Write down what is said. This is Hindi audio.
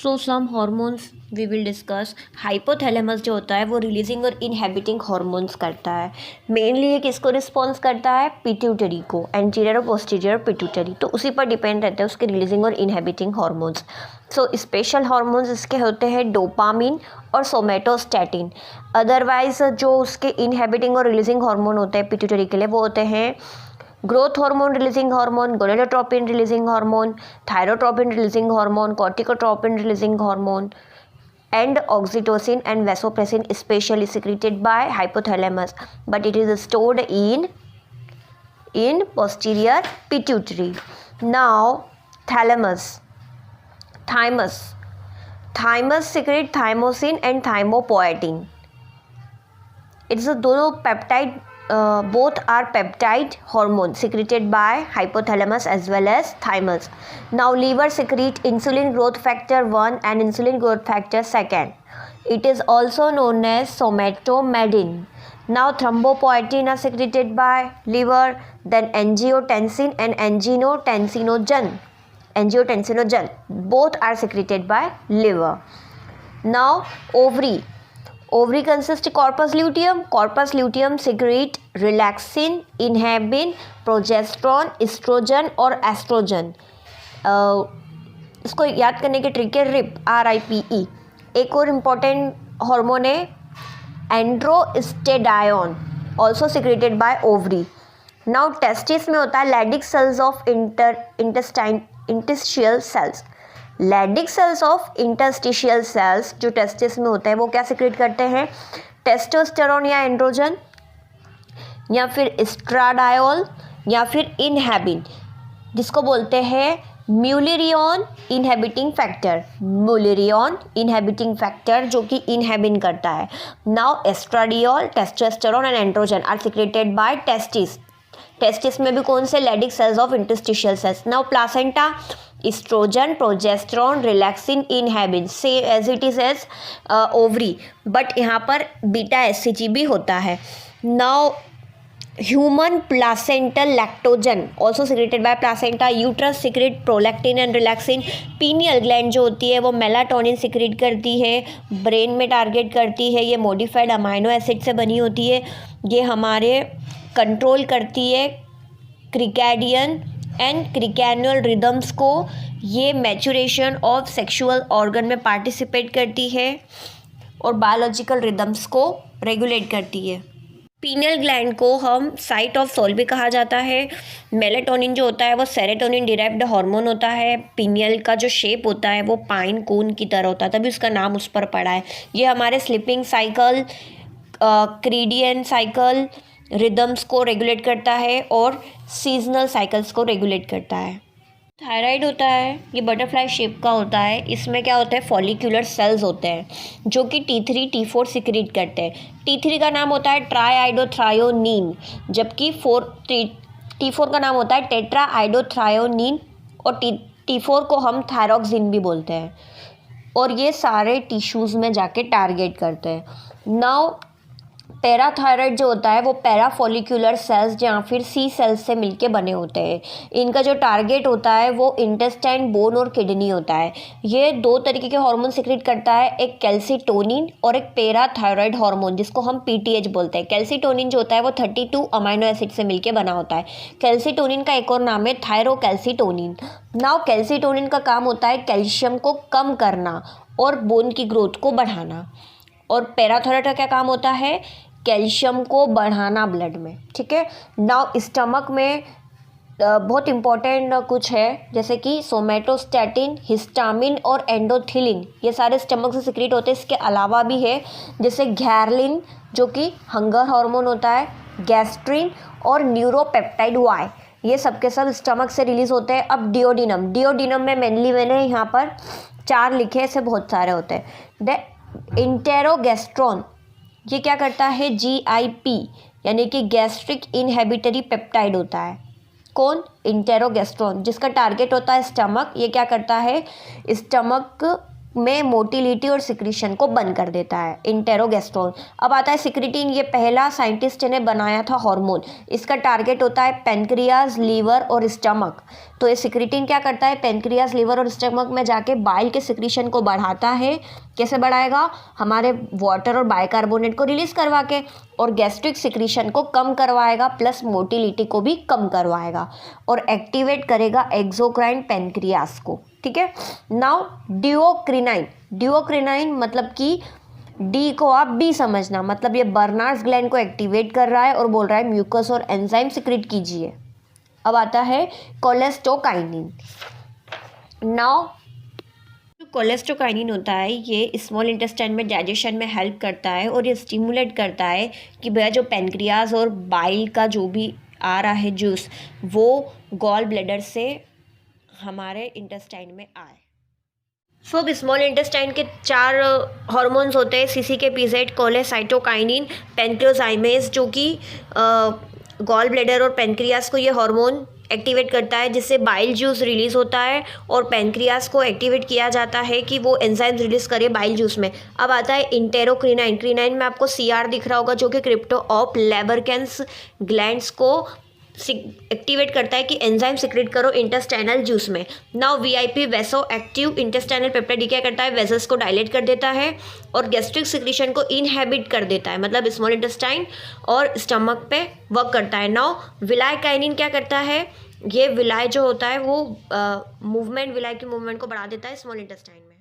So some hormones we will discuss. Hypothalamus जो होता है वो रिलीजिंग और इनहेबिटिंग हॉर्मोन्स करता है। मेनली ये किसको रिस्पॉन्स करता है? पिट्यूटरी को, एंटीरियर और पोस्टीरियर पिट्यूटरी। तो उसी पर डिपेंड रहता है उसके रिलीजिंग और inhabiting hormones. So special hormones इसके होते हैं डोपामिन और सोमेटोस्टैटिन। अदरवाइज जो उसके इनहेबिटिंग और रिलीजिंग हार्मोन होते हैं पिट्यूटरी के लिए वो होते हैं growth hormone releasing hormone, gonadotropin releasing hormone, thyrotropin releasing hormone, corticotropin releasing hormone, and oxytocin and vasopressin especially secreted by hypothalamus, but it is stored in posterior pituitary. Now thymus secrete thymosin and thymopoietin. It's a दोनों peptide, both are peptide hormone secreted by hypothalamus as well as thymus. Now liver secrete insulin growth factor 1 and insulin growth factor 2. It is also known as somatomedin. Now thrombopoietin are secreted by liver, then angiotensin and angiotensinogen both are secreted by liver. Now ovary consists corpus luteum. Corpus luteum secrete relaxin, inhibin, progesterone, estrogen और एस्ट्रोजन. इसको याद करने के ट्रिक है RIPE. एक और इम्पॉर्टेंट हार्मोन है androstenedione, also secreted by ovary. Now testis में होता है Leydig cells of interstitial cells. Leydig cells of interstitial cells जो टेस्टिस में होता है वो क्या सिक्रेट करते हैं? टेस्टोस्टेरोन या एंड्रोजन, या फिर एस्ट्राडायोल, या फिर इनहेबिन, जिसको बोलते हैं म्यूलेरियन इनहेबिटिंग फैक्टर जो कि इनहेबिन करता है. Now estradiol, testosterone and androgen are secreted by testis में भी कौन से? Leydig cells of interstitial cells. Now placenta, estrogen, progesterone, relaxin, inhibin, same as it is as ovary, but यहाँ पर बीटा एससीजी भी होता है. Now human placental lactogen also secreted by placenta. Uterus secrete prolactin and relaxin. Pineal gland जो होती है वो मेलाटोनिन सिक्रेट करती है, ब्रेन में टारगेट करती है. ये मॉडिफाइड अमाइनो एसिड से बनी होती है. ये हमारे कंट्रोल करती है क्रिकैडियन एंड क्रिकैनुअल रिदम्स को. ये मैचुरेशन ऑफ सेक्सुअल ऑर्गन में पार्टिसिपेट करती है और बायोलॉजिकल रिदम्स को रेगुलेट करती है. पीनियल ग्लैंड को हम साइट ऑफ सोल भी कहा जाता है. मेलाटोनिन जो होता है वो सेरोटोनिन डिराइव्ड हार्मोन होता है. पीनियल का जो शेप होता है वो पाइन कोन की तरह होता है, तभी उसका नाम उस पर पड़ा है. ये हमारे स्लीपिंग साइकिल, क्रीडियन साइकिल रिदम्स को रेगुलेट करता है और सीजनल साइकिल्स को रेगुलेट करता है. थायराइड होता है, ये बटरफ्लाई शेप का होता है. इसमें क्या होता है? फॉलिक्यूलर सेल्स होते हैं जो कि T3 T4 सिक्रीट करते हैं. T3 का नाम होता है ट्राइआइडोथ्रायोनिन, जबकि T4 का नाम होता है टेट्राआइडोथ्रायोनिन, और T4 को हम थायरॉक्सिन भी बोलते हैं. और ये सारे टिश्यूज़ में जाके टारगेट करते हैं. नाउ पैराथायराइड जो होता है वो पैराफॉलिक्यूलर सेल्स या फिर सी सेल्स से मिलके बने होते हैं. इनका जो टारगेट होता है वो इंटेस्टाइन, बोन और किडनी होता है. ये दो तरीके के हार्मोन सिक्रेट करता है, एक कैल्सीटोनिन और एक पैराथायराइड हार्मोन जिसको हम PTH बोलते हैं. कैल्सीटोनिन जो होता है वो 32 अमाइनो एसिड से मिलके बना होता है. कैल्सीटोनिन का एक और नाम है थायरोकैल्सीटोनिन. नाउ कैल्सीटोनिन का काम होता है कैल्शियम को कम करना और बोन की ग्रोथ को बढ़ाना. और पैराथायराइड का क्या काम होता है? कैल्शियम को बढ़ाना ब्लड में. ठीक है. नाउ स्टमक में बहुत इंपॉर्टेंट कुछ है, जैसे कि सोमेटोस्टैटिन, हिस्टामिन और एंडोथिलिन. ये सारे स्टमक से सिक्रेट होते हैं. इसके अलावा भी है जैसे घैरलिन जो कि हंगर हार्मोन होता है, गैस्ट्रिन और न्यूरोपेप्टाइड Y, ये सब के सब स्टमक से रिलीज होते हैं. अब डिओडिनम में मेनली मैंने यहाँ पर 4 लिखे, ऐसे बहुत सारे होते हैं. इंटेरोगेस्ट्रॉन ये क्या करता है? GIP यानी कि गैस्ट्रिक इनहेबिटरी पेप्टाइड होता है. कौन? इंटेरोगेस्ट्रॉन, जिसका टारगेट होता है स्टमक. ये क्या करता है? स्टमक में मोटिलिटी और सिक्रीशन को बंद कर देता है, इंटेरोगेस्ट्रोन। अब आता है सिक्रिटीन, ये पहला साइंटिस्ट ने बनाया था हार्मोन। इसका टारगेट होता है पेनक्रियाज, लीवर और स्टमक। तो ये सिक्रिटीन क्या करता है, पेनक्रियाज, लीवर और स्टमक में जाके बाइल के सिक्रीशन को बढ़ाता है। कैसे बढ़ाएगा, हमारे वाटर और बाइकार्बोनेट को रिलीज करवा के, और गैस्ट्रिक सिक्रीशन को कम करवाएगा, प्लस मोटिलिटी को भी कम करवाएगा, और एक्टिवेट करेगा एक्सोक्राइन पेनक्रियास को। ठीक है। नाउ डिओक्रिनाइन, डिओक्रिनाइन मतलब कि डी को आप बी समझना, मतलब ये बर्नार्ड्स ग्लैंड को एक्टिवेट कर रहा है और बोल रहा है म्यूकस और एंजाइम सिक्रीट कीजिए। अब आता है कोलेस्टोकाइनिन। नाउ कोलेस्टोकाइनिन होता है, ये स्मॉल इंटेस्टाइन में डाइजेशन में हेल्प करता है, और ये स्टिमुलेट करता है कि भैया जो पेनक्रियाज और बाइल का जो भी आ रहा है जूस, वो गॉल ब्लैडर से हमारे इंटेस्टाइन में आए। सो अब स्मॉल इंटेस्टाइन के 4 हार्मोन्स होते हैं, CCK-PZ, कोलेसाइटोकाइनिन, पेनक्लोजाइमेज, जो कि गॉल ब्लैडर और पेनक्रियास को ये हार्मोन एक्टिवेट करता है, जिससे बाइल जूस रिलीज़ होता है, और पेनक्रियास को एक्टिवेट किया जाता है कि वो एंजाइम रिलीज़ करे बाइल जूस में। अब आता है इंटेरोक्रिनाइन। क्रिनाइन में आपको CR दिख रहा होगा, जो कि क्रिप्टो ऑफ लेबरकेंस ग्लैंड्स को एक्टिवेट करता है कि एंजाइम सिक्रेट करो इंटेस्टाइनल जूस में। Now VIP vaso active intestinal peptide क्या करता है, वेसल्स को डायलेट कर देता है और गैस्ट्रिक सिक्रीशन को इनहेबिट कर देता है, मतलब स्मॉल इंटेस्टाइन और स्टमक पे वर्क करता है। नाउ विलाय काइनिन क्या करता है, ये विलाय जो होता है वो मूवमेंट, विलाय की मूवमेंट को बढ़ा देता है स्मॉल इंटेस्टाइन में।